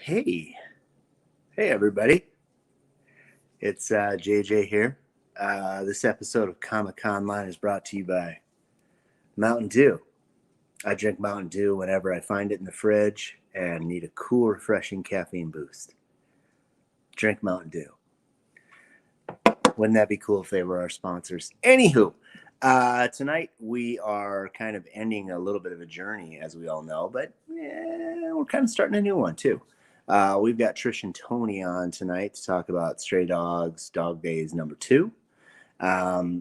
Hey, hey, everybody. It's JJ here. This episode of Comic Con Line is brought to you by Mountain Dew. I drink Mountain Dew whenever I find it in the fridge and need a cool, refreshing caffeine boost. Drink Mountain Dew. Wouldn't that be cool if they were our sponsors? Anywho, tonight we are kind of ending a little bit of a journey, as we all know, but we're kind of starting a new one, too. We've got Trish and Tony on tonight to talk about Stray Dogs Dog Days #2.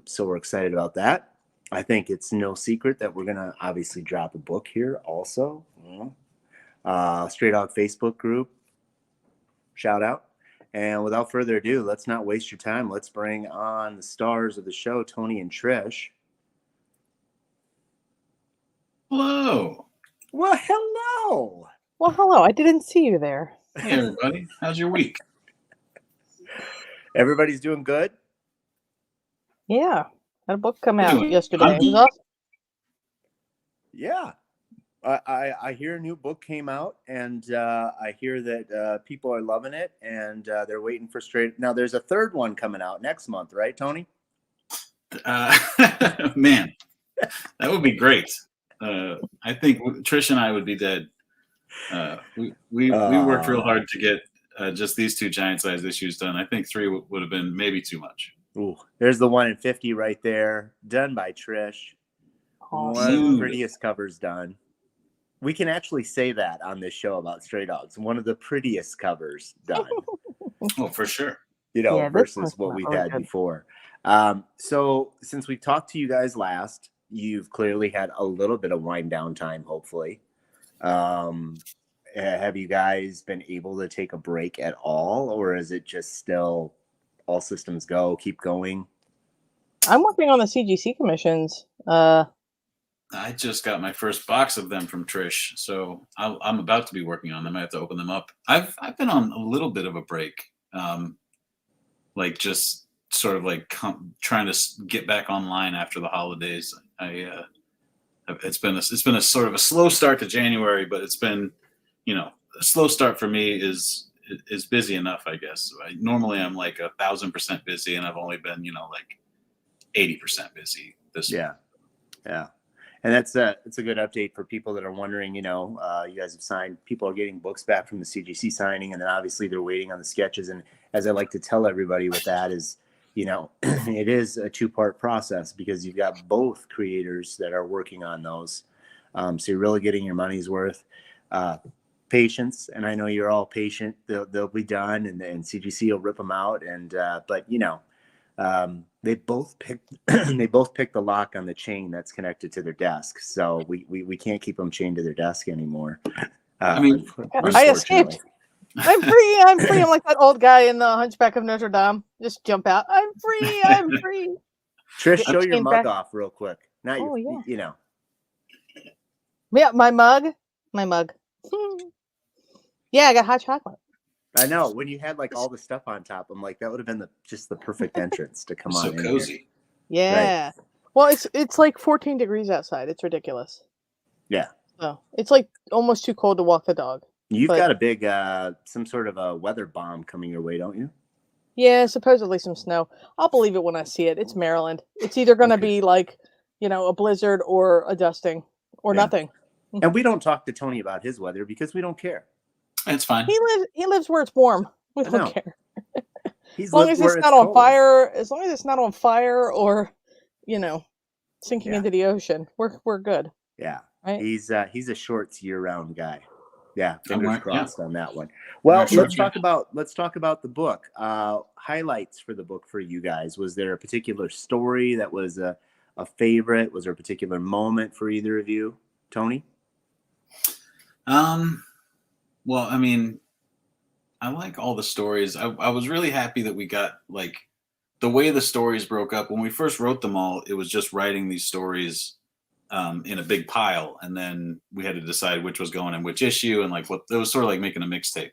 So we're excited about that. I think it's no secret that we're going to obviously drop a book here also. Stray Dog Facebook group. Shout out. And without further ado, let's not waste your time. Let's bring on the stars of the show, Tony and Trish. Hello. Well, hello. Well, hello. I didn't see you there. Hey, everybody. How's your week? Everybody's doing good? Yeah. Had a book come out Anyway, yesterday. It was awesome. Yeah. I hear a new book came out, and I hear that people are loving it, and they're waiting for straight. Now, there's a third one coming out next month, right, Tony? Man, that would be great. I think Trish and I would be dead. We worked real hard to get just these two giant-sized issues done. I think 3 would have been maybe too much. Ooh, there's the 1 in 50 right there, done by Trish. Awesome. One of the prettiest covers done. We can actually say that on this show about Stray Dogs. One of the prettiest covers done. Oh, for sure. Versus what we had before. So since we talked to you guys last, you've clearly had a little bit of wind down time, hopefully. Have you guys been able to take a break at all, or is it just still all systems go, keep going? I'm working on the CGC commissions. I just got my first box of them from Trish, so I'm about to be working on them. I have to open them up. I've been on a little bit of a break, like just sort of like trying to get back online after the holidays. It's been a sort of a slow start to January, but it's been, a slow start for me is busy enough, I guess. Normally I'm like 1,000% busy, and I've only been, like 80% busy this week. Yeah. And it's a good update for people that are wondering, you guys have signed, people are getting books back from the CGC signing, and then obviously they're waiting on the sketches. And as I like to tell everybody with that is, it is a 2-part process because you've got both creators that are working on those. So you're really getting your money's worth. Patience, and I know you're all patient. They'll be done, and CGC will rip them out. And but they both picked the lock on the chain that's connected to their desk, so we can't keep them chained to their desk anymore. I escaped. I'm free. I'm like that old guy in the Hunchback of Notre Dame. Just jump out. I'm free. I'm free. Trish, show your mug off real quick. Not Yeah, my mug. Yeah, I got hot chocolate. I know. When you had like all the stuff on top, I'm like, that would have been just the perfect entrance to come on. So cozy. Yeah. Right. Well, it's like 14 degrees outside. It's ridiculous. Yeah. So it's like almost too cold to walk the dog. You've got a big some sort of a weather bomb coming your way, don't you? Yeah, supposedly some snow. I'll believe it when I see it. It's Maryland. It's either going to be like, a blizzard or a dusting or nothing. And we don't talk to Tony about his weather because we don't care. It's fine. He lives where it's warm. We don't care. As long as it's not on fire or, sinking into the ocean, we're good. Yeah. Right? He's a shorts year-round guy. Yeah, fingers crossed on that one. Well, let's talk about the book. Highlights for the book for you guys. Was there a particular story that was a favorite? Was there a particular moment for either of you, Tony? Well, I mean, I like all the stories. I was really happy that we got like the way the stories broke up. When we first wrote them all, it was just writing these stories in a big pile, and then we had to decide which was going in which issue, and like it was sort of like making a mixtape.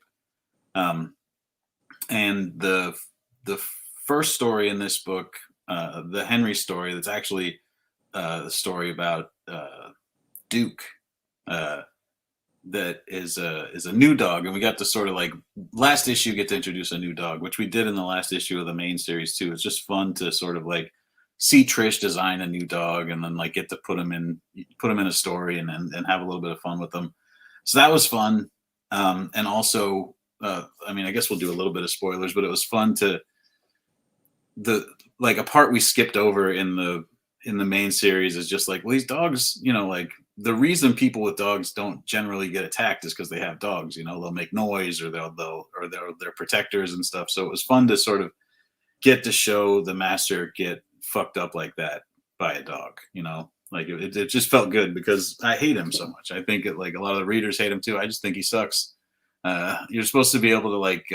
And the first story in this book, the Henry story, that's actually the story about Duke. that is a new dog, and we got to sort of like last issue get to introduce a new dog, which we did in the last issue of the main series too. It's just fun to sort of like see Trish design a new dog and then like get to put him in a story and have a little bit of fun with them. So that was fun. And also, I mean, I guess we'll do a little bit of spoilers, but it was fun to like a part we skipped over in the main series is just like, well, these dogs, you know, like the reason people with dogs don't generally get attacked is because they have dogs. You know, they'll make noise or they're protectors and stuff. So it was fun to sort of get to show the master get fucked up like that by a dog. You know, like it just felt good because I hate him so much. I think like a lot of the readers hate him too. I just think he sucks. You're supposed to be able to like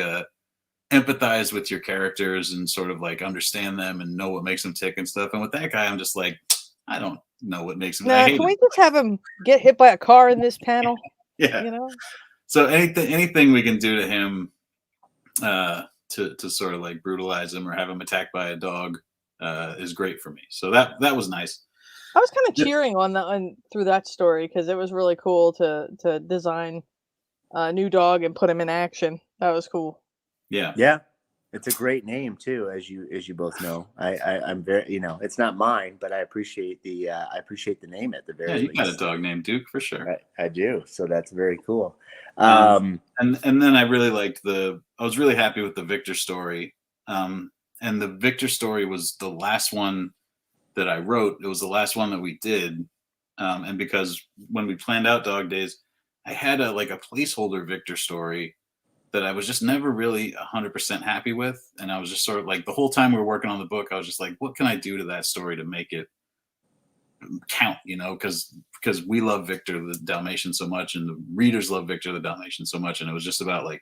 empathize with your characters and sort of like understand them and know what makes them tick and stuff. And with that guy, I'm just like, I don't know what makes him. Nah, can we just have him get hit by a car in this panel? Yeah. You know. So anything we can do to him, to sort of like brutalize him or have him attacked by a dog, is great for me. So that was nice. I was kind of cheering through that story because it was really cool to design a new dog and put him in action. That was cool. Yeah, it's a great name too, as you both know. I'm very, you know, it's not mine, but I appreciate the name at the very least. Yeah, you got a dog named Duke for sure. I do, so that's very cool. And then I really liked I was really happy with the Victor story. And the Victor story was the last one that I wrote. It was the last one that we did. And because when we planned out Dog Days, I had a placeholder Victor story that I was just never really 100% happy with. And I was just sort of like, the whole time we were working on the book, I was just like, what can I do to that story to make it count, you know, because we love Victor the Dalmatian so much and the readers love Victor the Dalmatian so much. And it was just about like,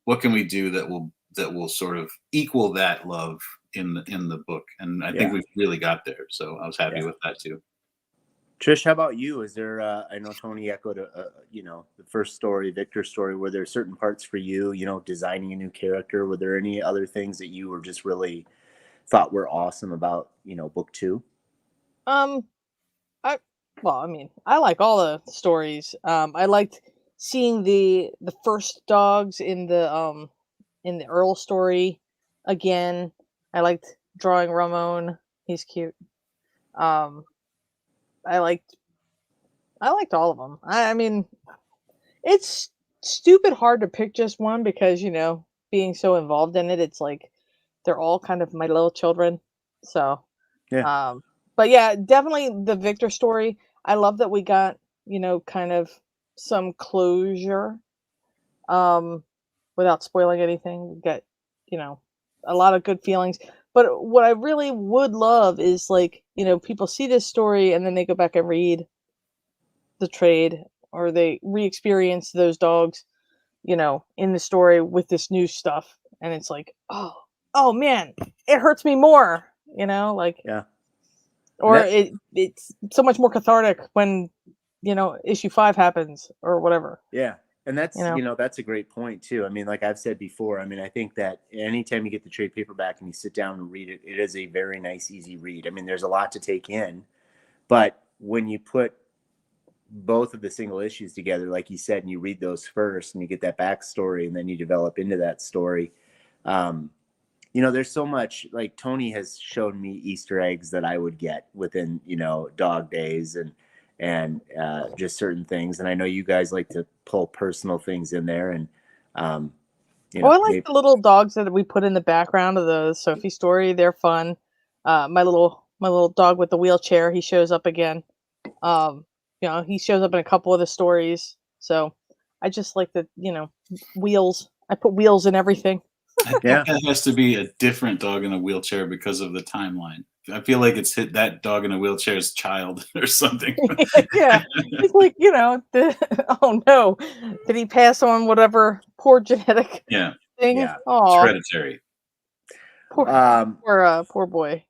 what can we do that will sort of equal that love in the book. And I think we've really got there. So I was happy with that too. Trish, how about you? Is there, I know Tony echoed, you know, the first story, Victor's story, were there certain parts for you, you know, designing a new character? Were there any other things that you were just really thought were awesome about, you know, book 2? I mean, I like all the stories. I liked seeing the first dogs in the Earl story again. I liked drawing Ramon. He's cute. I liked all of them. I mean, it's stupid hard to pick just one because, you know, being so involved in it, it's like they're all kind of my little children. So, yeah. But yeah, definitely the Victor story. I love that we got, you know, kind of some closure, without spoiling anything. We got, you know, a lot of good feelings. But what I really would love is like, you know, people see this story and then they go back and read the trade or they re-experience those dogs, you know, in the story with this new stuff. And it's like, oh man, it hurts me more, you know, like, yeah. Or it's so much more cathartic when, you know, issue 5 happens or whatever. Yeah. And that's, you know, that's a great point too. I mean, like I've said before, I mean, I think that anytime you get the trade paperback and you sit down and read it, it is a very nice, easy read. I mean, there's a lot to take in, but when you put both of the single issues together, like you said, and you read those first and you get that backstory and then you develop into that story, you know, there's so much, like Tony has shown me Easter eggs that I would get within, you know, Dog Days and just certain things. And I know you guys like to pull personal things in there. And, you know, I like the little dogs that we put in the background of the Sophie story. They're fun. My little dog with the wheelchair, he shows up again. You know, he shows up in a couple of the stories. So I just like the, you know, wheels. I put wheels in everything. I think that has to be a different dog in a wheelchair because of the timeline. I feel like it's hit that dog in a wheelchair's child or something. Yeah. It's like, you know, oh no. Did he pass on whatever poor genetic thing? Yeah. It's hereditary. Poor boy.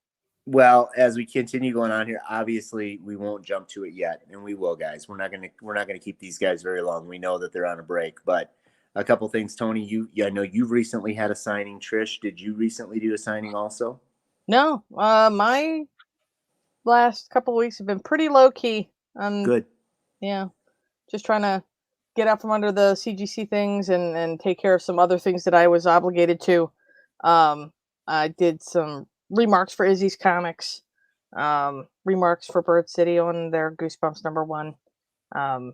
Well, as we continue going on here, obviously we won't jump to it yet, and we will, guys. We're not gonna keep these guys very long. We know that they're on a break, but a couple things, Tony. I know you've recently had a signing. Trish, did you recently do a signing also? No, my last couple of weeks have been pretty low key. Good. Yeah, just trying to get out from under the CGC things and take care of some other things that I was obligated to. I did some remarks for Izzy's Comics, remarks for Bird City on their Goosebumps #1.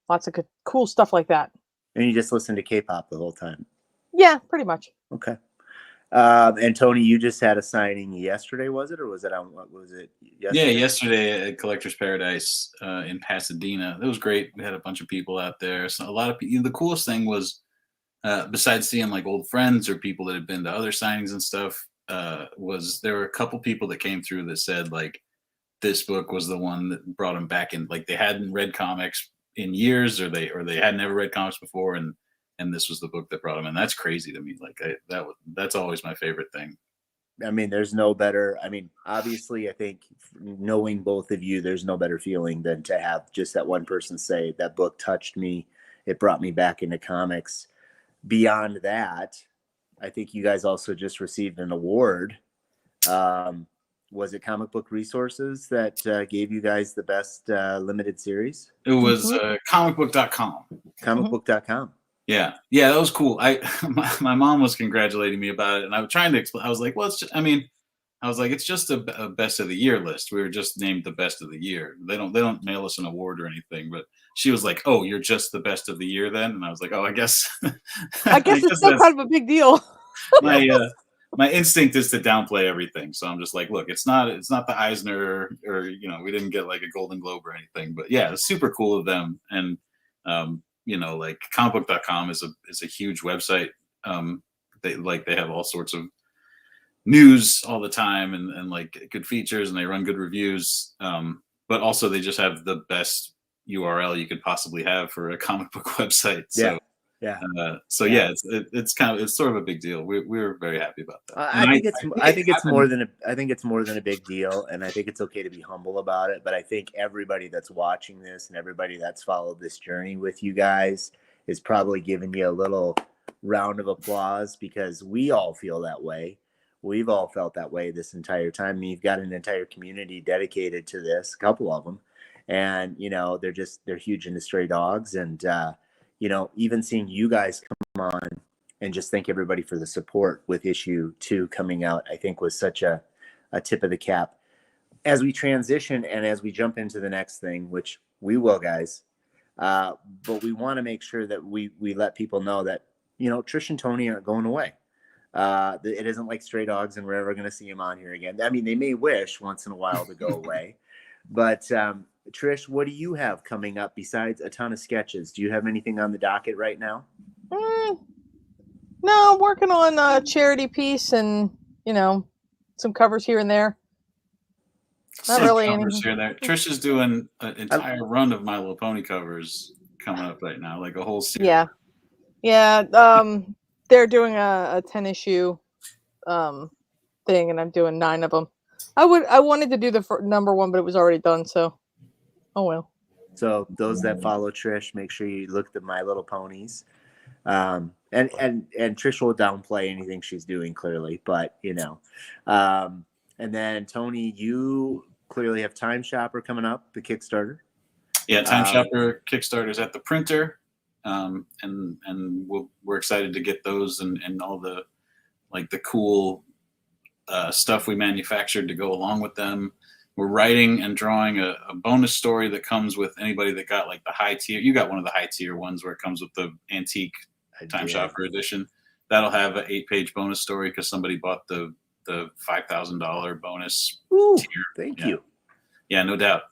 Lots of good, cool stuff like that. And you just listen to K-pop the whole time. Yeah, pretty much. Okay. And Tony, you just had a signing yesterday, was it, or was it on what was it? Yesterday? Yeah, yesterday at Collector's Paradise in Pasadena. It was great. We had a bunch of people out there. So a lot of people. The coolest thing was, besides seeing like old friends or people that had been to other signings and stuff, was there were a couple people that came through that said like this book was the one that brought them back in. Like they hadn't read comics in years, or they had never read comics before, and this was the book that brought them in. That's crazy to me. Like that's always my favorite thing. I mean, there's no better. I mean, obviously, I think knowing both of you, there's no better feeling than to have just that one person say that book touched me. It brought me back into comics. Beyond that, I think you guys also just received an award. Was it Comic Book Resources that gave you guys the best limited series? It was comicbook.com. Comicbook.com. Yeah, that was cool. My mom was congratulating me about it, and I was trying to explain. I was like, well, it's just, it's just a best of the year list. We were just named the best of the year. They don't mail us an award or anything. But she was like, oh, you're just the best of the year then? And I was like, oh, I guess. I guess it's still kind of a big deal. My instinct is to downplay everything. So I'm just like, look, it's not the Eisner or we didn't get like a Golden Globe or anything. But yeah, it's super cool of them. And like comicbook.com is a huge website. They have all sorts of news all the time and like good features, and they run good reviews. But also they just have the best URL you could possibly have for a comic book website. So it's sort of a big deal. We're very happy about that. I think it's more than a big deal, and I think it's okay to be humble about it. But I think everybody that's watching this and everybody that's followed this journey with you guys is probably giving you a little round of applause, because we all feel that way. We've all felt that way this entire time. You've got an entire community dedicated to this, a couple of them, and they're huge into stray dogs, and even seeing you guys come on and just thank everybody for the support with issue 2 coming out, I think was such a tip of the cap. As we transition and as we jump into the next thing, which we will, guys, but we want to make sure that we let people know that, Trish and Tony aren't going away. It isn't like stray dogs and we're ever going to see them on here again. I mean, they may wish once in a while to go away, but Trish, what do you have coming up besides a ton of sketches? Do you have anything on the docket right now? No, I'm working on a charity piece and, some covers here and there. Not really anything. Here there. Trish is doing an entire run of My Little Pony covers coming up right now, like a whole series. Yeah. They're doing a 10-issue thing, and I'm doing 9 of them. I wanted to do the #1, but it was already done, so oh well. So those that follow Trish, make sure you look at My Little Ponies. And Trish will downplay anything she's doing, clearly, but and then Tony, you clearly have Time Shopper coming up, the Kickstarter. Yeah, Time Shopper Kickstarter's at the printer, and we're excited to get those and all the the cool stuff we manufactured to go along with them. We're writing and drawing a bonus story that comes with anybody that got the high tier. You got one of the high tier ones where it comes with the antique Time Shopper edition. That'll have an 8-page bonus story because somebody bought the $5,000 bonus tier. Thank you. Yeah, no doubt.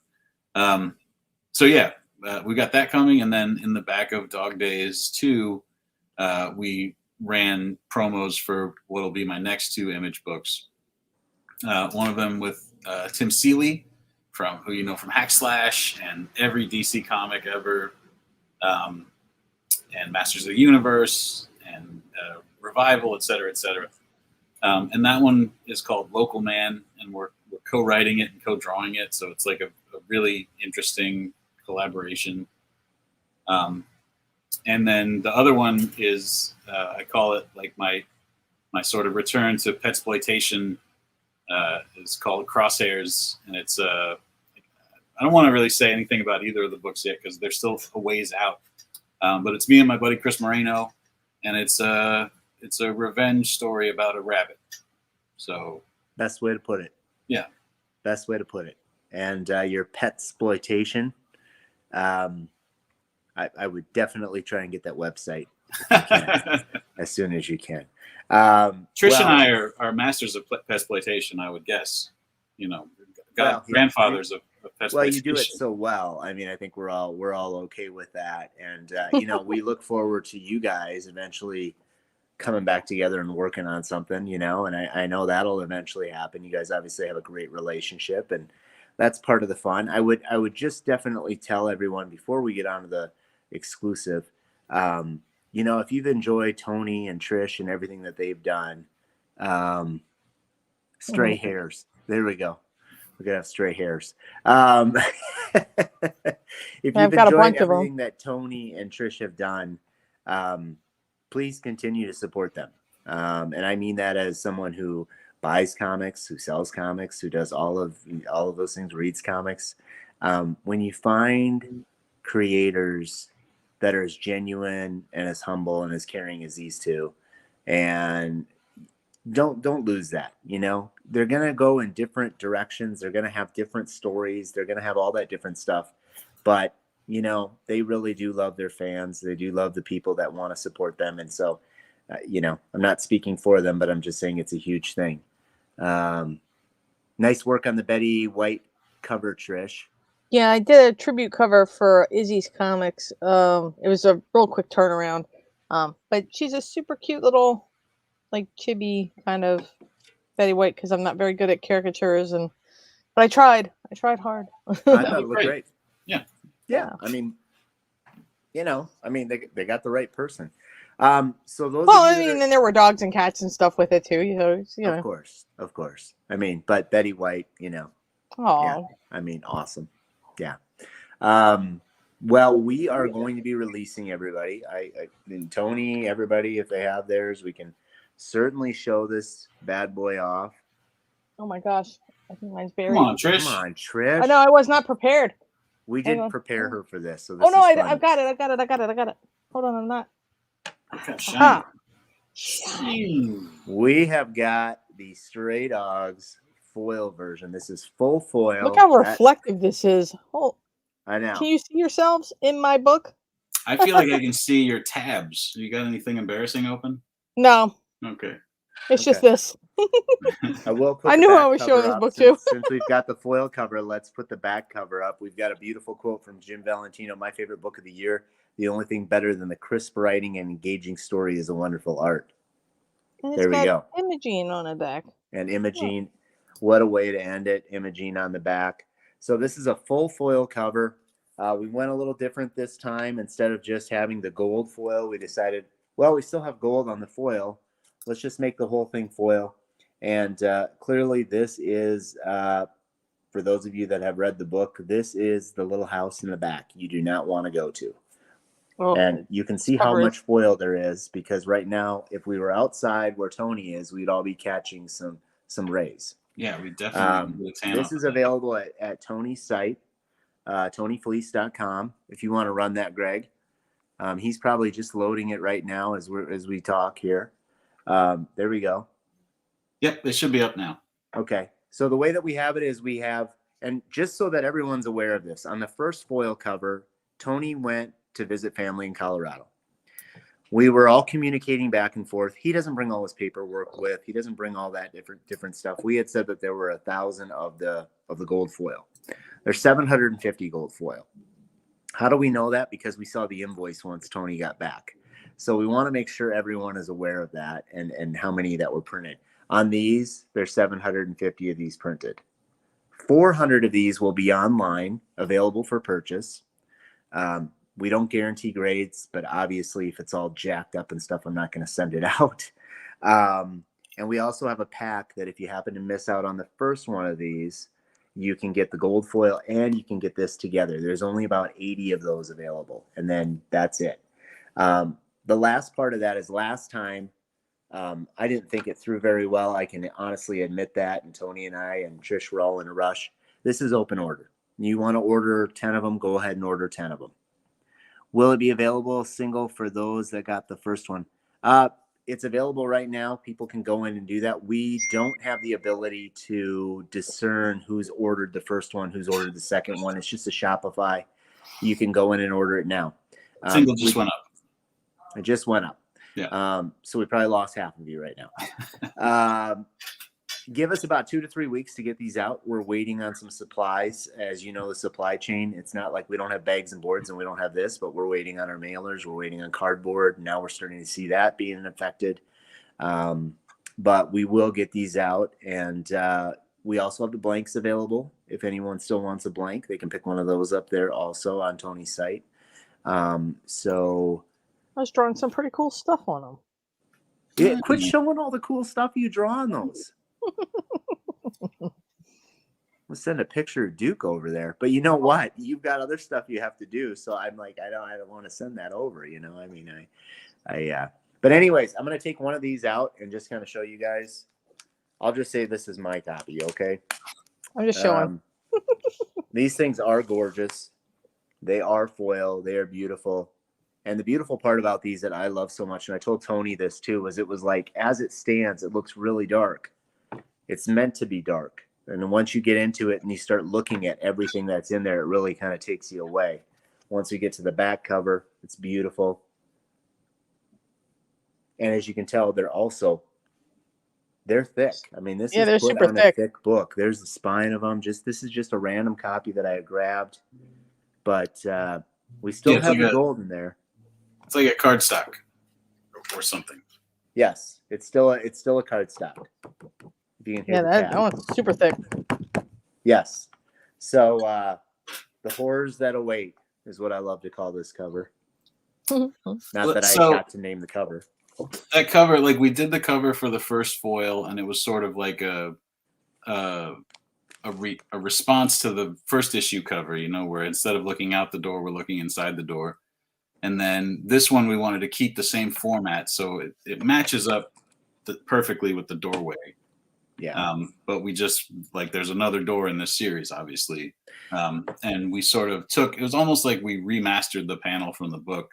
We got that coming, and then in the back of Dog Days 2, we ran promos for what'll be my next 2 Image books. One of them with Tim Seeley, who you know from Hack Slash and every DC comic ever, and Masters of the Universe and Revival, et cetera, et cetera. And that one is called Local Man, and we're co-writing it and co-drawing it, so it's like a really interesting collaboration. And then the other one is I call it my sort of return to petsploitation. Is called Crosshairs, and it's I don't want to really say anything about either of the books yet because they're still a ways out. But it's me and my buddy Chris Moreno, and it's a revenge story about a rabbit. So best way to put it. Yeah, best way to put it. And your pet exploitation. I would definitely try and get that website if you can, as soon as you can. Trish and I are masters of pet exploitation, I would guess. You know, grandfathers of pet exploitation. Well, you do it so well. I mean, I think we're all okay with that. And you know, we look forward to you guys eventually coming back together and working on something, you know, and I know that'll eventually happen. You guys obviously have a great relationship, and that's part of the fun. I would just definitely tell everyone before we get on to the exclusive, you know, if you've enjoyed Tony and Trish and everything that they've done, stray hairs. There we go. We're gonna have stray hairs. If you've enjoyed everything that Tony and Trish have done, please continue to support them. And I mean that as someone who buys comics, who sells comics, who does all of those things, reads comics. When you find creators that are as genuine and as humble and as caring as these two, and don't lose that. You know, they're gonna go in different directions. They're gonna have different stories. They're gonna have all that different stuff, but you know, they really do love their fans. They do love the people that want to support them. And so, you know, I'm not speaking for them, but I'm just saying it's a huge thing. Nice work on the Betty White cover, Trish. Yeah, I did a tribute cover for Izzy's Comics. It was a real quick turnaround. But she's a super cute little, like, chibi kind of Betty White, because I'm not very good at caricatures, but I tried hard. I thought it looked great. Yeah. I mean, you know, they got the right person. So those. Well, I mean, and there were dogs and cats and stuff with it too. You know. Of course. I mean, but Betty White, you know. Oh. Yeah, I mean, awesome. Yeah. Well, we are going to be releasing everybody. I and Tony, everybody, if they have theirs, we can certainly show this bad boy off. Oh my gosh, I think mine's buried. Come on, Trish. I know I was not prepared. We didn't prepare her for this, so this I've got it. Hold on, I'm not. We have got the Stray Dogs foil version. This is full foil. Look how reflective this is. Oh, I know. Can you see yourselves in my book? I feel like I can see your tabs. You got anything embarrassing open? No. Okay. It's just this. I will put I knew I was showing this book too. Since we've got the foil cover, let's put the back cover up. We've got a beautiful quote from Jim Valentino, my favorite book of the year. The only thing better than the crisp writing and engaging story is a wonderful art. And there we go. Imogene on the back. And Imogene, what a way to end it. Imogene on the back. So this is a full foil cover. We went a little different this time. Instead of just having the gold foil, we decided, well, we still have gold on the foil. Let's just make the whole thing foil. And clearly this is, for those of you that have read the book, this is the little house in the back you do not want to go to. Oh, and you can see how much foil there is, because right now, if we were outside where Tony is, we'd all be catching some rays. Yeah, we definitely. This is available at Tony's site, TonyFleecs.com. If you want to run that, Greg, he's probably just loading it right now as we talk here. There we go. Yep, they should be up now. Okay, so the way that we have it is we have, and just so that everyone's aware of this, on the first foil cover, Tony went to visit family in Colorado. We were all communicating back and forth. He doesn't bring all his paperwork with. He doesn't bring all that different stuff. We had said that there were 1,000 of the gold foil. There's 750 gold foil. How do we know that? Because we saw the invoice once Tony got back. So we want to make sure everyone is aware of that and how many that were printed. On these, there's 750 of these printed. 400 of these will be online, available for purchase. We don't guarantee grades, but obviously if it's all jacked up and stuff, I'm not going to send it out. And we also have a pack that if you happen to miss out on the first one of these, you can get the gold foil and you can get this together. There's only about 80 of those available, and then that's it. The last part of that is last time, I didn't think it through very well. I can honestly admit that. And Tony and I and Trish were all in a rush. This is open order. You want to order 10 of them, go ahead and order 10 of them. Will it be available single for those that got the first one? It's available right now. People can go in and do that. We don't have the ability to discern who's ordered the first one, who's ordered the second one. It's just a Shopify. You can go in and order it now. Single just went up. It just went up. Yeah. So we probably lost half of you right now. Give us about 2 to 3 weeks to get these out. We're waiting on some supplies. As you know, the supply chain, it's not like we don't have bags and boards and we don't have this, but we're waiting on our mailers. We're waiting on cardboard. Now we're starting to see that being affected. But we will get these out. And we also have the blanks available. If anyone still wants a blank, they can pick one of those up there also on Tony's site. So I was drawing some pretty cool stuff on them. Yeah, quit showing all the cool stuff you draw on those. We'll send a picture of Duke over there, but you know what? You've got other stuff you have to do. So I'm like, I don't want to send that over. You know, I mean, but anyways, I'm going to take one of these out and just kind of show you guys. I'll just say this is my copy. Okay. I'm just showing. These things are gorgeous. They are foil. They are beautiful. And the beautiful part about these that I love so much, and I told Tony this too, was it was like, as it stands, it looks really dark. It's meant to be dark. And then once you get into it and you start looking at everything that's in there, it really kind of takes you away. Once we get to the back cover, it's beautiful. And as you can tell, they're thick. I mean, this is put on a thick book. There's the spine of them. This is just a random copy that I grabbed. But we still have the gold in there. It's like a cardstock or something. Yes, it's still a cardstock. That one's super thick. Yes. So the horrors that await is what I love to call this cover. Not that I got to name the cover. That cover, like we did the cover for the first foil, and it was sort of like a response to the first issue cover, you know, where instead of looking out the door, we're looking inside the door. And then this one, we wanted to keep the same format, so it matches up perfectly with the doorway. Yeah. But we just like there's another door in this series, obviously, and we sort of it was almost like we remastered the panel from the book,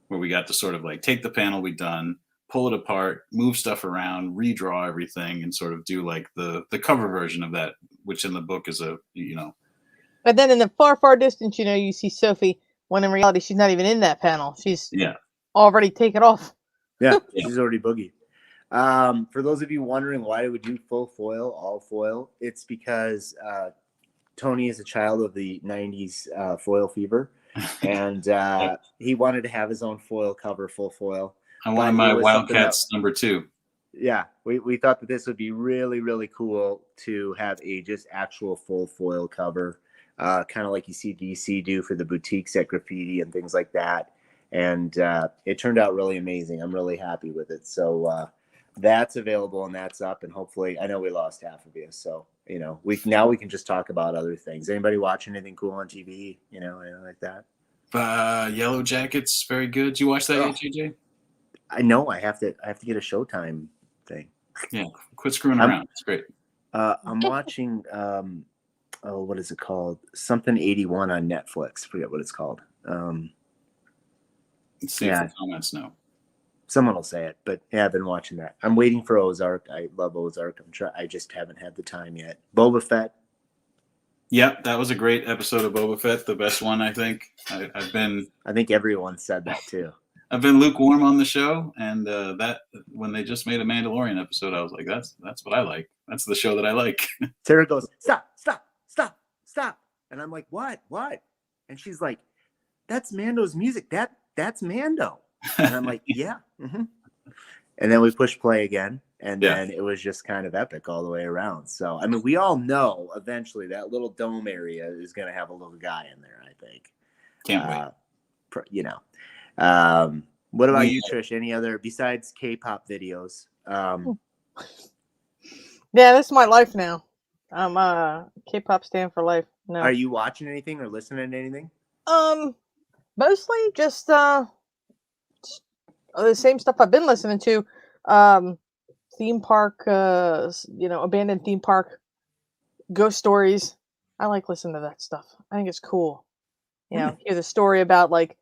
where we got to sort of like take the panel we'd done, pull it apart, move stuff around, redraw everything, and sort of do like the cover version of that, which in the book is But then in the far, far distance, you know, you see Sophie, when in reality she's not even in that panel. She's already taken off. Yeah, she's already boogied. For those of you wondering why we do full foil, all foil, it's because Tony is a child of the 90s foil fever, and he wanted to have his own foil cover, full foil. I wanted my Wildcats number 2. Yeah, we thought that this would be really, really cool to have a just actual full foil cover, kind of like you see DC do for the boutiques at Graffiti and things like that. And it turned out really amazing. I'm really happy with it. So that's available and that's up. And hopefully, I know we lost half of you. So, you know, we can just talk about other things. Anybody watching anything cool on TV, you know, anything like that? Yellow Jackets, very good. Did you watch that yet, JJ? I know I have to get a Showtime thing. Yeah, quit screwing around. It's great. I'm watching what is it called? Something 81 on Netflix. I forget what it's called. Let's see if the comments know. Someone will say it, but yeah, I've been watching that. I'm waiting for Ozark. I love Ozark. I just haven't had the time yet. Boba Fett. Yep, that was a great episode of Boba Fett. The best one, I think. I think everyone said that too. I've been lukewarm on the show, and that when they just made a Mandalorian episode, I was like, that's what I like. That's the show that I like. Tara goes, stop, and I'm like, what? And she's like, that's Mando's music. That's Mando. And I'm like, yeah. Mm-hmm. And then we push play again, and then it was just kind of epic all the way around. So I mean, we all know eventually that little dome area is going to have a little guy in there. I think. Can't wait. You know. What about you, Trish? Any other besides K-pop videos? Yeah, that's my life now. I'm K-pop stan for life. No. Are you watching anything or listening to anything? Mostly just the same stuff I've been listening to. Theme park, abandoned theme park, ghost stories. I like listening to that stuff. I think it's cool. You know, hear the story about like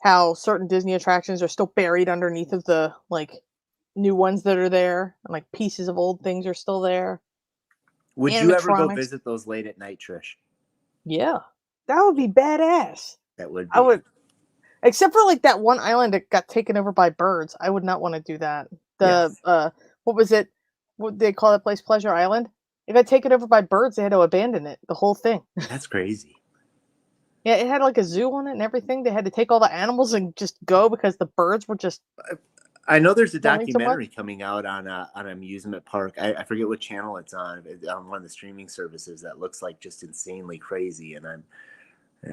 how certain Disney attractions are still buried underneath of the like new ones that are there, and like pieces of old things are still there. Would you ever go Animatronics. visit those late at night, Trish? Yeah, that would be badass. That would I be. would, except for like that one island that got taken over by birds. I would not want to do that. The Yes. what was it? What they call that place? Pleasure Island. It got taken over by birds. They had to abandon it. The whole thing. That's crazy. Yeah, it had like a zoo on it and everything. They had to take all the animals and just go because the birds were just I know there's a killing so much. documentary coming out on an amusement park. I forget what channel it's on. It's on one of the streaming services that looks like just insanely crazy. And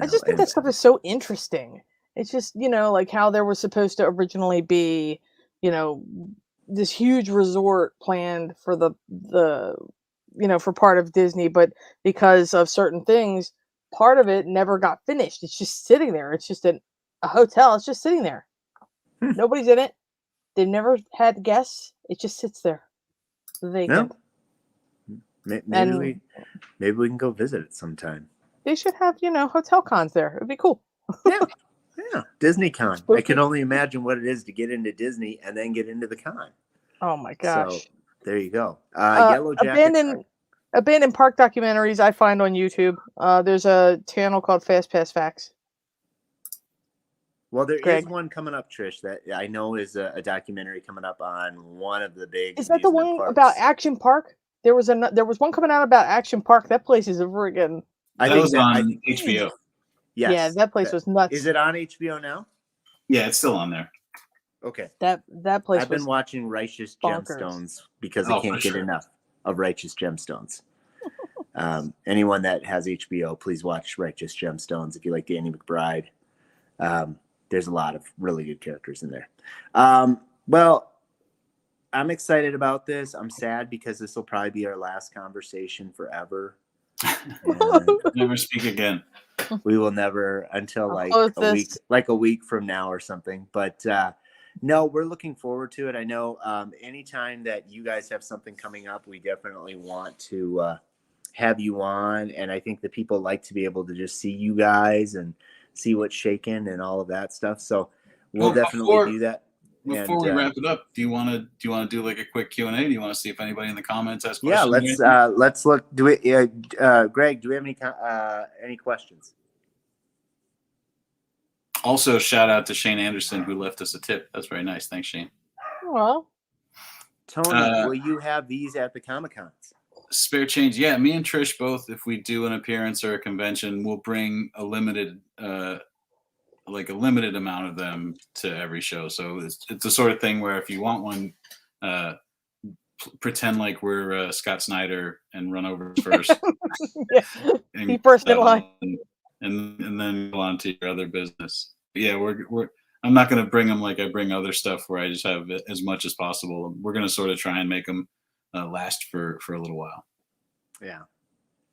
I just think that stuff is so interesting. It's just, you know, like how there was supposed to originally be, you know, this huge resort planned for the you know, for part of Disney, but because of certain things, part of it never got finished. It's just sitting there. It's just a hotel. It's just sitting there. Nobody's in it. They've never had guests. It just sits there, vacant. No? Maybe And we can go visit it sometime. they should have, you know, hotel cons there. It'd be cool. Yeah. Yeah. Disney Con. I Spooky. can only imagine what it is to get into Disney and then get into the con. Oh my So gosh. there you go. Yellow Jackets. Abandoned park documentaries I find on YouTube. There's a channel called Fast Pass Facts. Well, there is Greg. one coming up, Trish, that I know is a documentary coming up on one of the big. Is that the amusement one parks. about Action Park? There was one coming out about Action Park. That place is a friggin' I That think was that on I think, HBO. yes, yeah, that place was nuts. Is it on HBO now? Yeah, it's still on there. Okay. That place I've was been watching Righteous bonkers. Gemstones because Oh, I can't for get sure. enough of Righteous Gemstones. Anyone that has HBO, please watch Righteous Gemstones if you like Danny McBride. There's a lot of really good characters in there. Well, I'm excited about this. I'm sad because this will probably be our last conversation forever. And Never speak again. we will never until I'll like close a this. week from now or something. But no, we're looking forward to it. I know anytime that you guys have something coming up, we definitely want to have you on. And I think that people like to be able to just see you guys and see what's shaking and all of that stuff. So we'll definitely do that. Before we wrap it up, do you want to do like a quick Q&A? Do you want to see if anybody in the comments has questions? Yeah, let's look. Do it, Greg? Do we have any questions? Also, shout out to Shane Anderson who left us a tip. That's very nice. Thanks, Shane. Well, Tony, will you have these at the Comic-Cons? Spare change, yeah. Me and Trish both, if we do an appearance or a convention, we'll bring a limited amount of them to every show. So it's the sort of thing where if you want one, pretend like we're Scott Snyder and run over first. yeah. Be first in line. And then go on to your other business. But yeah, I'm not going to bring them like I bring other stuff where I just have as much as possible. We're going to sort of try and make them last for a little while. Yeah.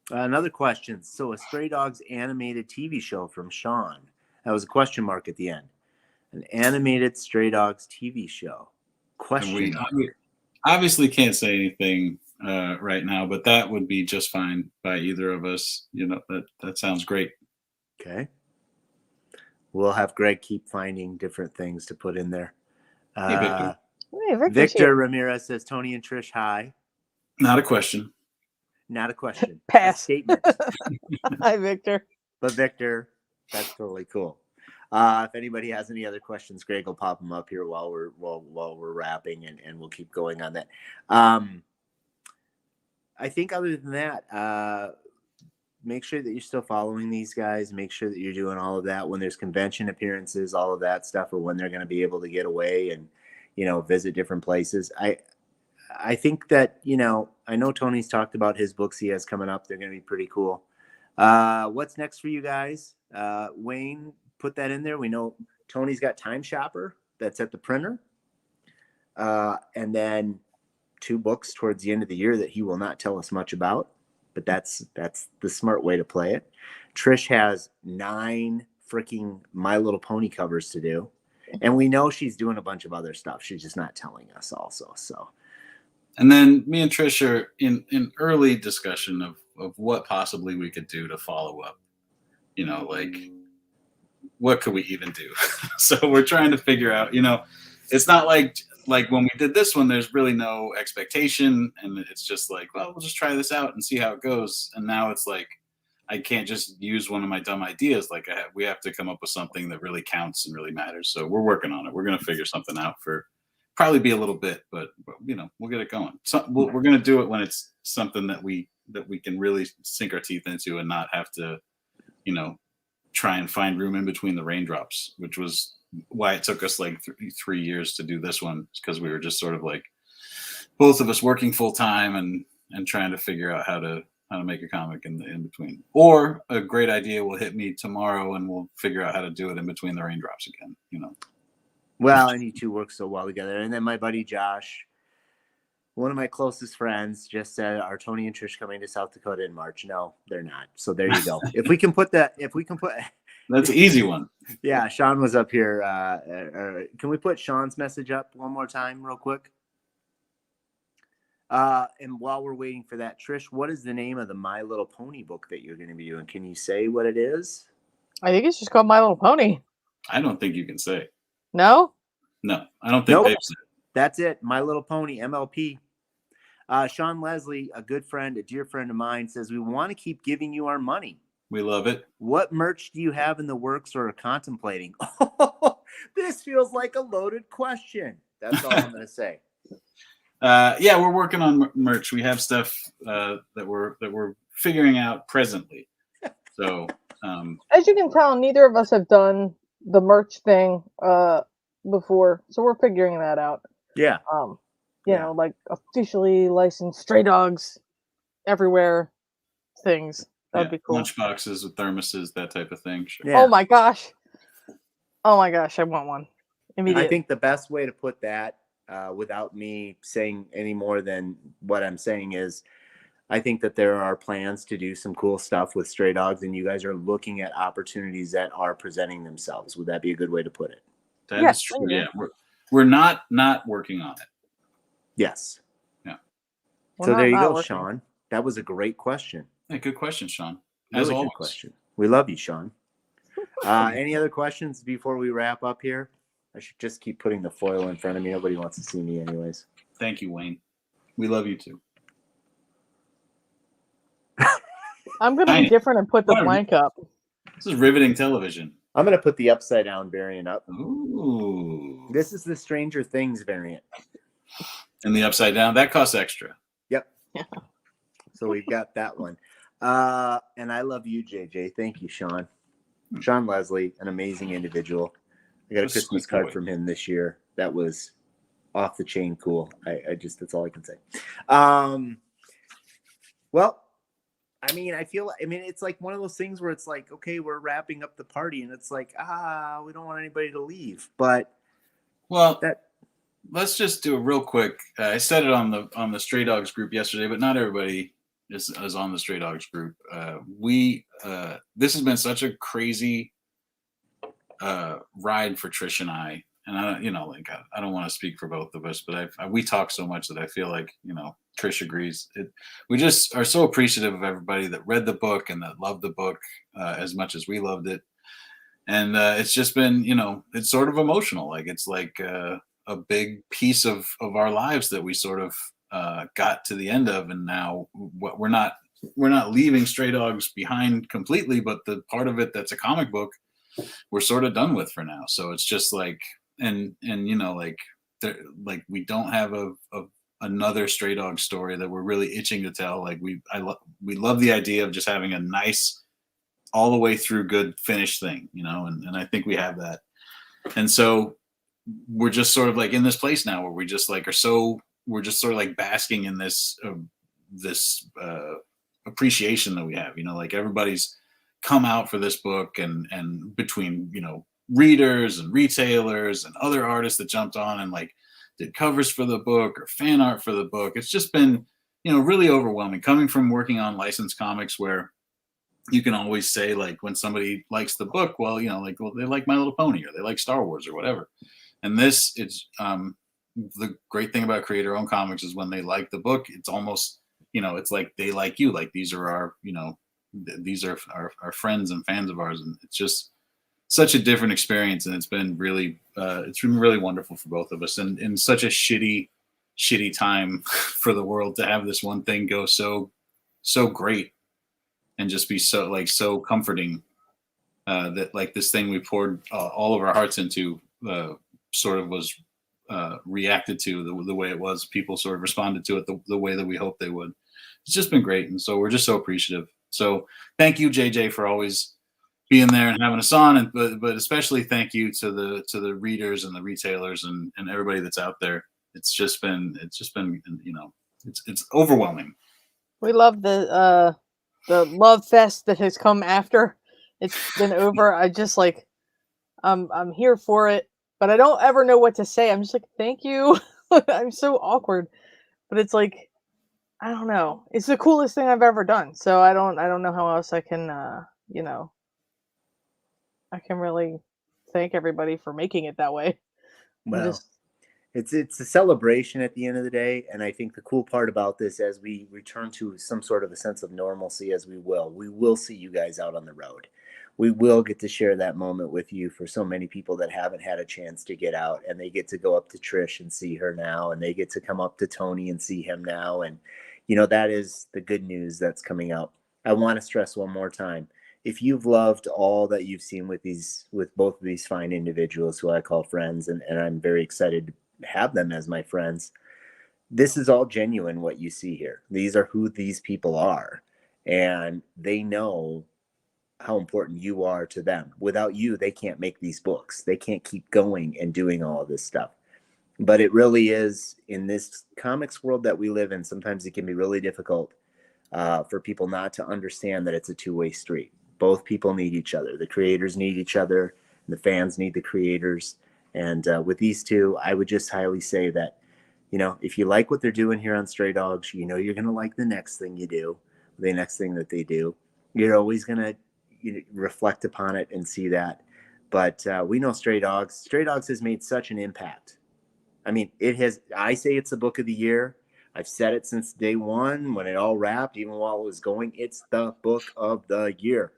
Another question. So a Stray Dogs animated TV show from Sean. That was a question mark at the end. An animated Stray Dogs TV show. Question mark. We obviously can't say anything right now, but that would be just fine by either of us. You know, that sounds great. Okay. We'll have Greg keep finding different things to put in there. Hey, Victor. Hey, Victor Ramirez says, Tony and Trish, hi. Not a question. Not a question. Pass. A statement. Hi, Victor. But Victor, that's totally cool. If anybody has any other questions, Greg will pop them up here while we're wrapping, and we'll keep going on that. I think other than that, make sure that you're still following these guys. Make sure that you're doing all of that when there's convention appearances, all of that stuff, or when they're going to be able to get away and, you know, visit different places. I think that, you know, I know Tony's talked about his books he has coming up. They're going to be pretty cool. What's next for you guys? Wayne, put that in there. We know Tony's got Time Shopper that's at the printer. And then 2 books towards the end of the year that he will not tell us much about, but that's the smart way to play it. Trish has 9 freaking My Little Pony covers to do. And we know she's doing a bunch of other stuff. She's just not telling us also. So. And then me and Trish are in early discussion of what possibly we could do to follow up. You know, like what could we even do? So we're trying to figure out. You know, it's not like when we did this one. There's really no expectation, and it's just like, well, we'll just try this out and see how it goes. And now it's like I can't just use one of my dumb ideas. Like we have to come up with something that really counts and really matters. So we're working on it. We're going to figure something out for probably be a little bit, but you know, we'll get it going. So we're going to do it when it's something that we can really sink our teeth into and not have to, you know, try and find room in between the raindrops, which was why it took us like 3 years to do this one, because we were just sort of like both of us working full time and trying to figure out how to make a comic in between. Or a great idea will hit me tomorrow and we'll figure out how to do it in between the raindrops again, you know. Well, and you two work so well together. And then my buddy Josh, one of my closest friends, just said, "Are Tony and Trish coming to South Dakota in March?" No, they're not. So there you go. If we can put that's an easy one. Yeah, Sean was up here. Can we put Sean's message up one more time real quick? And while we're waiting for that, Trish, what is the name of the My Little Pony book that you're going to be doing? Can you say what it is? I think it's just called My Little Pony. I don't think you can say. No? No, I don't think they've said. That's it. My Little Pony, MLP. Sean Leslie, a good friend, a dear friend of mine, says, "We want to keep giving you our money. We love it. What merch do you have in the works or are contemplating?" Oh, this feels like a loaded question. That's all I'm going to say. Yeah, we're working on merch. We have stuff that we're figuring out presently. So, as you can tell, neither of us have done the merch thing before, so we're figuring that out. Yeah. You know, like officially licensed Stray Dogs everywhere things. That'd be cool. Lunch boxes with thermoses, that type of thing. Sure. Yeah. Oh my gosh, I want one immediately. I think the best way to put that, without me saying any more than what I'm saying, is I think that there are plans to do some cool stuff with Stray Dogs, and you guys are looking at opportunities that are presenting themselves. Would that be a good way to put it? That is true. Yeah, we're not working on it. Yes. Yeah. So there you go, Sean. That was a great question. Yeah, good question, Sean. As always. Good question. We love you, Sean. Any other questions before we wrap up here? I should just keep putting the foil in front of me. Nobody wants to see me anyways. Thank you, Wayne. We love you too. I'm going to be different and put the blank up. This is riveting television. I'm going to put the upside down variant up. Ooh. This is the Stranger Things variant. And the upside down, that costs extra. Yep. Yeah. So we've got that one. And I love you, JJ. Thank you, Sean. Sean Leslie, an amazing individual. I got a Christmas card from him this year. That was off the chain cool. I just, that's all I can say. Well, I mean, it's like one of those things where it's like, okay, we're wrapping up the party, and it's like, we don't want anybody to leave. But let's just do it real quick. I said it on the Stray Dogs group yesterday, but not everybody is on the Stray Dogs group. This has been such a crazy ride for Trish and I. And I don't want to speak for both of us, but we talk so much that I feel like, Trish agrees. We just are so appreciative of everybody that read the book and that loved the book as much as we loved it. And it's just been, it's sort of emotional. Like it's like a big piece of our lives that we sort of got to the end of. And now we're not leaving Stray Dogs behind completely, but the part of it that's a comic book, we're sort of done with for now. So it's just like, and we don't have another Stray Dog story that we're really itching to tell. Like we love the idea of just having a nice, all the way through good finished thing, and I think we have that. And so we're just sort of like in this place now where we just like we're just sort of like basking in this appreciation that we have, like everybody's come out for this book and between, readers and retailers and other artists that jumped on and like did covers for the book or fan art for the book. It's just been, really overwhelming coming from working on licensed comics where you can always say like when somebody likes the book, well, they like My Little Pony or they like Star Wars or whatever. And this is the great thing about creator-owned comics is when they like the book, it's almost it's like they like you, like these are our, these are our friends and fans of ours, and it's just such a different experience, and it's been really wonderful for both of us, and in such a shitty time for the world to have this one thing go so great and just be so comforting, that like this thing we poured all of our hearts into sort of was reacted to the way it was. People sort of responded to it the way that we hoped they would. It's just been great, and so we're just so appreciative. So thank you, JJ, for always being there and having us on, and but especially thank you to the readers and the retailers and everybody that's out there. It's just been it's overwhelming. We love the love fest that has come after it's been over. I just like I'm here for it, but I don't ever know what to say. I'm just like, thank you. I'm so awkward, but it's like, I don't know. It's the coolest thing I've ever done. So I don't know how else I can I can really thank everybody for making it that way. Well, it's a celebration at the end of the day, and I think the cool part about this, as we return to some sort of a sense of normalcy, as we will see you guys out on the road. We will get to share that moment with you. For so many people that haven't had a chance to get out, and they get to go up to Trish and see her now, and they get to come up to Tony and see him now, and that is the good news that's coming out. I want to stress one more time, if you've loved all that you've seen with both of these fine individuals who I call friends, and I'm very excited to have them as my friends, this is all genuine what you see here. These are who these people are, and they know how important you are to them. Without you, they can't make these books. They can't keep going and doing all of this stuff. But it really is, in this comics world that we live in, sometimes it can be really difficult for people not to understand that it's a two-way street. Both people need each other. The creators need each other, and the fans need the creators. And with these two, I would just highly say that, if you like what they're doing here on Stray Dogs, you're going to like the next thing you do, the next thing that they do. You're always going to reflect upon it and see that. But we know Stray Dogs has made such an impact. I mean, I say it's the book of the year. I've said it since day one when it all wrapped, even while it was going. It's the book of the year.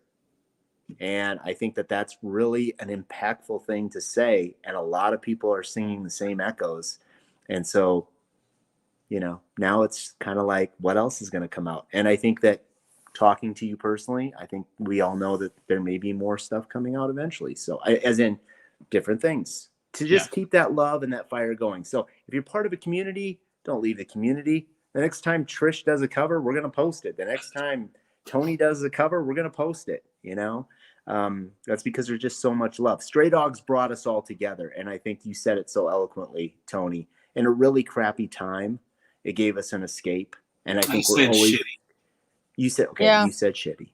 And I think that that's really an impactful thing to say. And a lot of people are singing the same echoes. And so, now it's kind of like, what else is going to come out? And I think that, talking to you personally, I think we all know that there may be more stuff coming out eventually. So as in different things to just keep that love and that fire going. So if you're part of a community, don't leave the community. The next time Trish does a cover, we're going to post it. The next time Tony does a cover, we're going to post it. That's because there's just so much love. Stray Dogs brought us all together. And I think you said it so eloquently, Tony. In a really crappy time, it gave us an escape. And I think we're always... Shitty. You said, okay, yeah. You said shitty.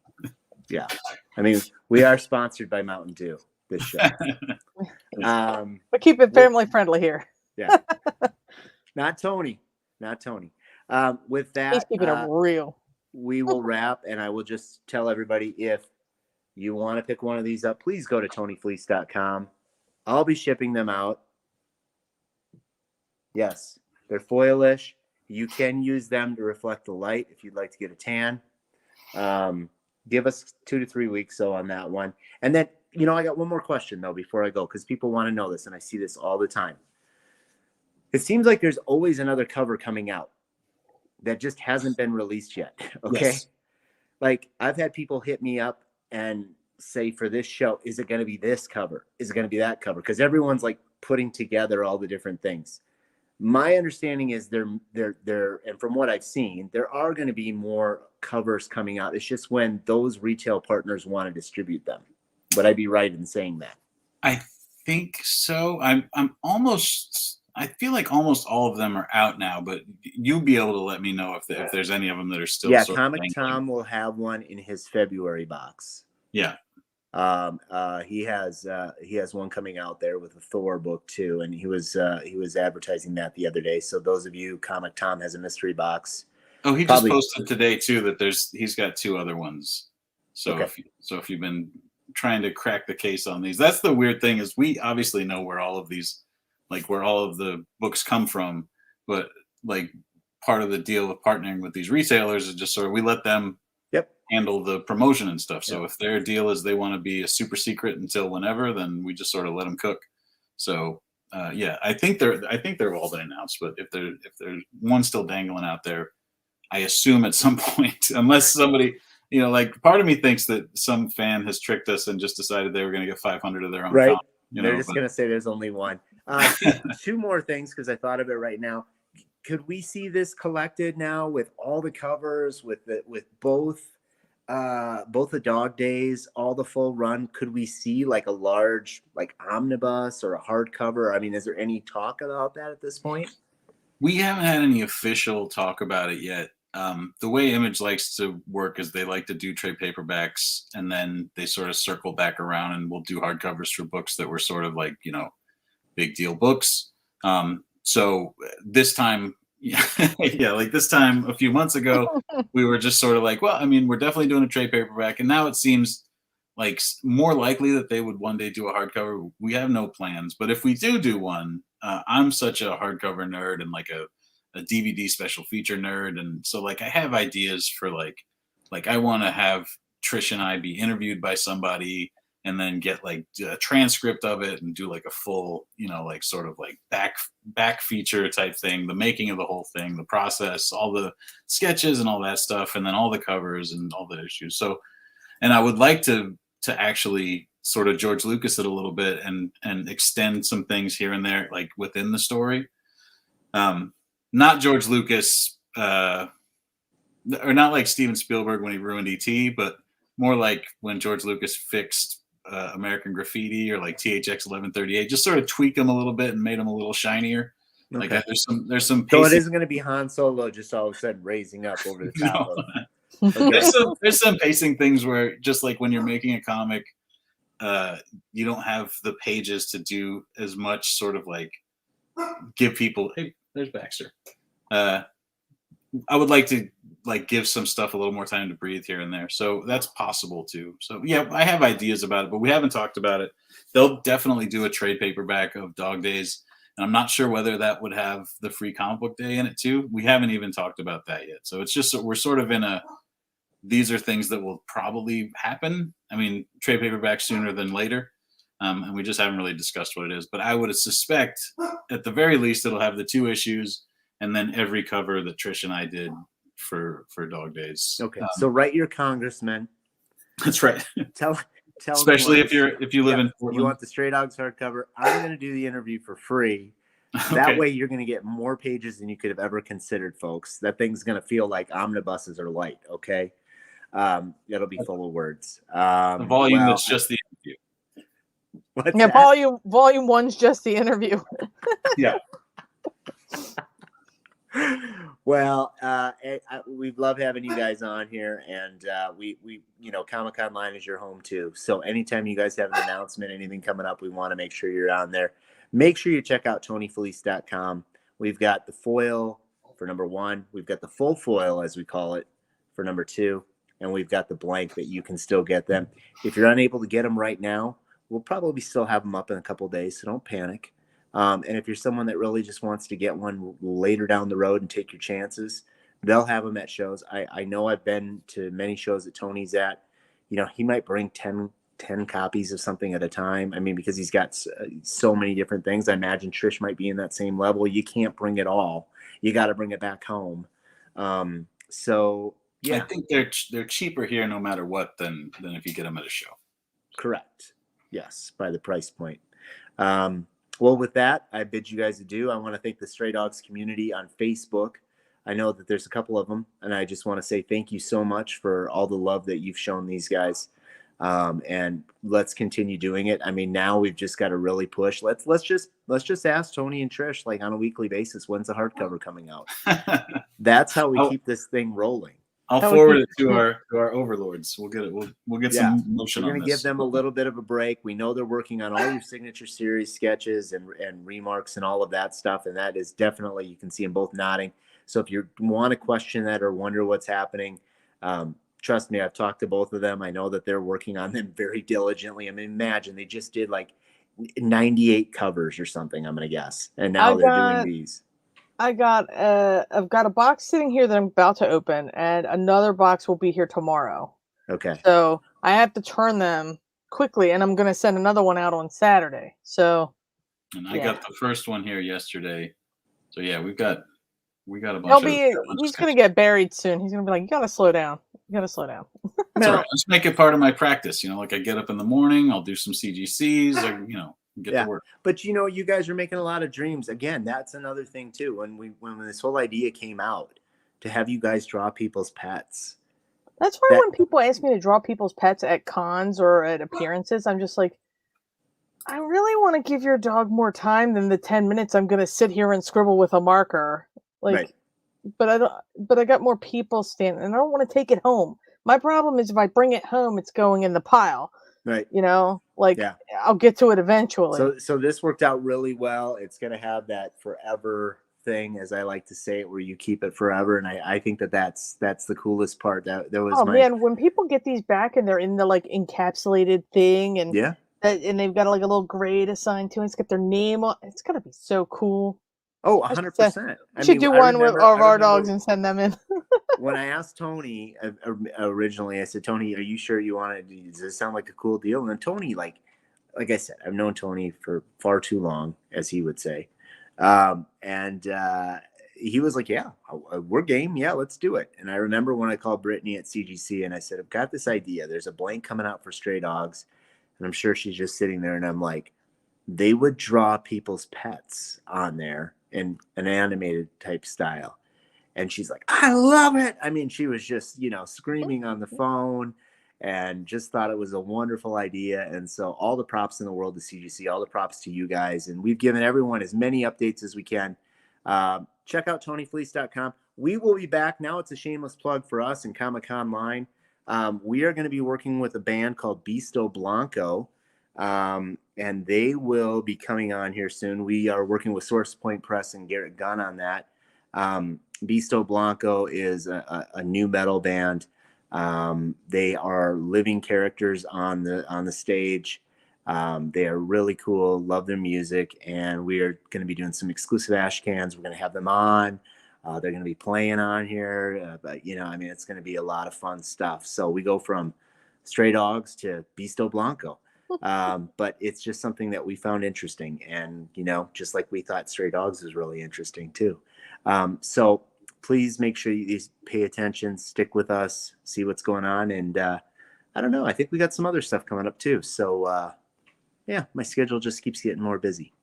Yeah. I mean, we are sponsored by Mountain Dew, this show. But keep it family friendly here. Yeah. Not Tony. With that, he's keeping it real. We will wrap, and I will just tell everybody, if you want to pick one of these up, please go to TonyFleecs.com. I'll be shipping them out. Yes, they're foilish. You can use them to reflect the light if you'd like to get a tan. Give us 2 to 3 weeks on that one. And then, I got one more question, though, before I go, because people want to know this, and I see this all the time. It seems like there's always another cover coming out that just hasn't been released yet. Okay. Yes. Like, I've had people hit me up and say, for this show, is it going to be this cover? Is it going to be that cover? Because everyone's like putting together all the different things. My understanding is there, and from what I've seen, there are going to be more covers coming out. It's just when those retail partners want to distribute them. Would I be right in saying that? I think so. I feel like almost all of them are out now, but you'll be able to let me know if there's any of them that are still. Yeah, Comic Tom will have one in his February box. Yeah. He has one coming out there with a Thor book too, and he was advertising that the other day. So those of you, Comic Tom has a mystery box. Oh, he just posted today too that he's got 2 other ones. So okay. If you've been trying to crack the case on these, that's the weird thing, is we obviously know where all of the books come from, but like part of the deal with partnering with these retailers is just sort of we let them Yep. handle the promotion and stuff. So Yep. if their deal is they want to be a super secret until whenever, then we just sort of let them cook. So yeah, I think they're all been announced, but if there's one still dangling out there, I assume at some point, unless somebody, like part of me thinks that some fan has tricked us and just decided they were going to get 500 of their own. Right. Comic, They're just going to say there's only one. Two more things, because I thought of it right now. Could we see this collected now with all the covers, with both the dog days, all the full run? Could we see like a large like omnibus or a hardcover? I mean, is there any talk about that at this point? We haven't had any official talk about it yet. The way Image likes to work is they like to do trade paperbacks, and then they sort of circle back around and we'll do hardcovers for books that were sort of like, big deal books. So this time, yeah, like this time a few months ago, we were just sort of like, well, I mean, we're definitely doing a trade paperback. And now it seems like more likely that they would one day do a hardcover. We have no plans, but if we do one, I'm such a hardcover nerd and like a DVD special feature nerd. And so like I have ideas for like I want to have Trish and I be interviewed by somebody and then get like a transcript of it and do like a full, like sort of like back feature type thing, the making of the whole thing, the process, all the sketches and all that stuff, and then all the covers and all the issues. So, and I would like to actually sort of George Lucas it a little bit and extend some things here and there, like within the story. Not George Lucas, or not like Steven Spielberg when he ruined E.T., but more like when George Lucas fixed American Graffiti or like THX 1138, just sort of tweak them a little bit and made them a little shinier. Okay. Like there's some. So it isn't going to be Han Solo just all of a sudden raising up over the top. No. There's some pacing things where just like when you're making a comic, you don't have the pages to do as much sort of like give people. Hey, there's Baxter. I would like to like give some stuff a little more time to breathe here and there. So that's possible too. So yeah, I have ideas about it, but we haven't talked about it. They'll definitely do a trade paperback of Dog Days. And I'm not sure whether that would have the free comic book day in it too. We haven't even talked about that yet. So it's just, we're sort of in these are things that will probably happen. I mean, trade paperback sooner than later. And we just haven't really discussed what it is, but I would suspect at the very least, it'll have the 2 issues and then every cover that Trish and I did for Dog Days. Okay. So write your congressman. That's right. Tell Especially if you live in Portland. You want the Stray Dogs hardcover. I'm going to do the interview for free. That way you're going to get more pages than you could have ever considered, folks. That thing's going to feel like omnibuses are light. Okay. It'll be full of words. The volume that's just the interview. Yeah, volume 1's just the interview. Yeah. Well, we love having you guys on here, and we Comic-Con Line is your home too. So anytime you guys have an announcement, anything coming up, we want to make sure you're on there. Make sure you check out TonyFleecs.com. We've got the foil for number 1. We've got the full foil, as we call it, for number 2, and we've got the blank that you can still get them. If you're unable to get them right now, we'll probably still have them up in a couple of days, so don't panic. And if you're someone that really just wants to get one later down the road and take your chances, they'll have them at shows. I know I've been to many shows that Tony's at. He might bring 10 copies of something at a time. I mean, because he's got so many different things. I imagine Trish might be in that same level. You can't bring it all. You got to bring it back home. So, yeah. I think they're cheaper here no matter what than if you get them at a show. Correct. Yes, by the price point. Well, with that, I bid you guys adieu. I want to thank the Stray Dogs community on Facebook. I know that there's a couple of them, and I just want to say thank you so much for all the love that you've shown these guys. And let's continue doing it. I mean, now we've just got to really push. Let's just ask Tony and Trish, like on a weekly basis, when's the hardcover coming out? That's how we keep this thing rolling. I'll forward it to our overlords. We'll get it. We'll get some motion on this. We're going to give them a little bit of a break. We know they're working on all your signature series sketches and remarks and all of that stuff. And that is definitely, you can see them both nodding. So if you want to question that or wonder what's happening, trust me, I've talked to both of them. I know that they're working on them very diligently. I mean, imagine they just did like 98 covers or something, I'm going to guess. And now they're doing these. I've got a box sitting here that I'm about to open, and another box will be here tomorrow. Okay. So I have to turn them quickly, and I'm gonna send another one out on Saturday. So And I yeah, got the first one here yesterday. So yeah, we got a he'll bunch of be that one he's just gonna catch. get buried soon. He's gonna be like, "You gotta slow down. You gotta slow down." That's all Well, right. Let's make it part of my practice. Like I get up in the morning, I'll do some CGCs, get to yeah. work. But you guys are making a lot of dreams. Again, that's another thing too. When this whole idea came out, to have you guys draw people's pets. That's why That when people ask me to draw people's pets at cons or at appearances, I'm just like, I really want to give your dog more time than the 10 minutes I'm going to sit here and scribble with a marker. right, Like, but I don't, but I got more people standing and I don't want to take it home. My problem is if I bring it home, it's going in the pile, right. like Yeah. I'll get to it eventually. So this worked out really well. It's gonna have that forever thing, as I like to say it, where you keep it forever. And I think that's the coolest part. That was Oh my man, when people get these back and they're in the like encapsulated thing yeah. and they've got like a little grade assigned to it, it's got their name on, it's gonna be so cool. Oh, I should say 100%. we I should mean, do I one with remember all I of our dogs remember and send them in. when I asked Tony originally, I said, Tony, are you sure you want it? Does this sound like a cool deal? And then Tony, like I said, I've known Tony for far too long, as he would say. And he was like, yeah, we're game. Yeah, let's do it. And I remember when I called Brittany at CGC and I said, I've got this idea. There's a blank coming out for Stray Dogs. And I'm sure she's just sitting there. And I'm like, they would draw people's pets on there in an animated type style. And she's like, I love it. I mean, she was just, screaming on the phone and just thought it was a wonderful idea. And so all the props in the world to CGC, all the props to you guys. And we've given everyone as many updates as we can. Check out TonyFleecs.com. We will be back. Now it's a shameless plug for us in Comic-Con Line. We are going to be working with a band called Bisto Blanco. And they will be coming on here soon. We are working with Source Point Press and Garrett Gunn on that. Bisto Blanco is a new metal band. They are living characters on the stage. They are really cool. Love their music, and we are going to be doing some exclusive ash cans. We're going to have them on. They're going to be playing on here, but I mean, it's going to be a lot of fun stuff. So we go from Stray Dogs to Bisto Blanco. But it's just something that we found interesting, and just like we thought Stray Dogs was really interesting too. So please make sure you pay attention, stick with us, see what's going on, and I don't know. I think we got some other stuff coming up too. So yeah, my schedule just keeps getting more busy.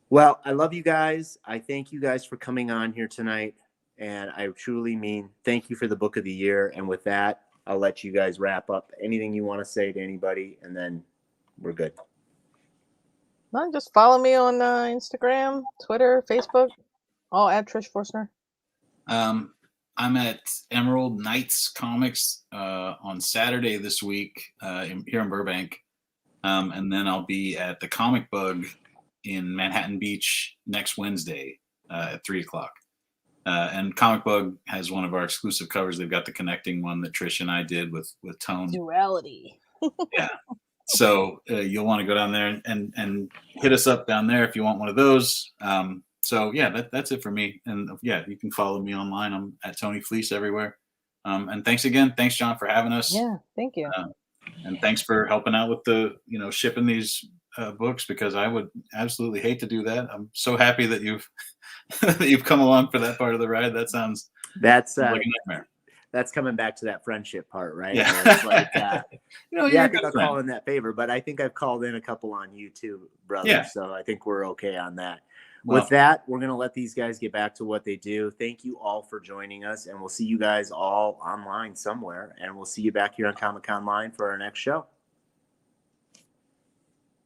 Well, I love you guys. I thank you guys for coming on here tonight, and I truly mean thank you for the book of the year. And with that, I'll let you guys wrap up. Anything you want to say to anybody, and then we're good. No, just follow me on Instagram, Twitter, Facebook, all at Trish Forstner. I'm at Emerald Knights Comics on Saturday this week here in Burbank. And then I'll be at the Comic Bug in Manhattan Beach next Wednesday at 3:00. And Comic Bug has one of our exclusive covers. They've got the connecting one that Trish and I did with Tone. Duality. Yeah. So you'll want to go down there and hit us up down there if you want one of those. So yeah, that's it for me. And yeah, you can follow me online. I'm at Tony Fleece everywhere. And thanks again. Thanks, John, for having us. Yeah, thank you. And thanks for helping out with the, shipping these books, because I would absolutely hate to do that. I'm so happy that you've that you've come along for that part of the ride. That sounds like a nightmare. That's coming back to that friendship part, right? Yeah. Where it's like, yeah, I think I'll call in that favor, but I think I've called in a couple on you too, brother. Yeah. So I think we're okay on that. Well, with that, we're going to let these guys get back to what they do. Thank you all for joining us, and we'll see you guys all online somewhere, and we'll see you back here on Comic-Con Line for our next show.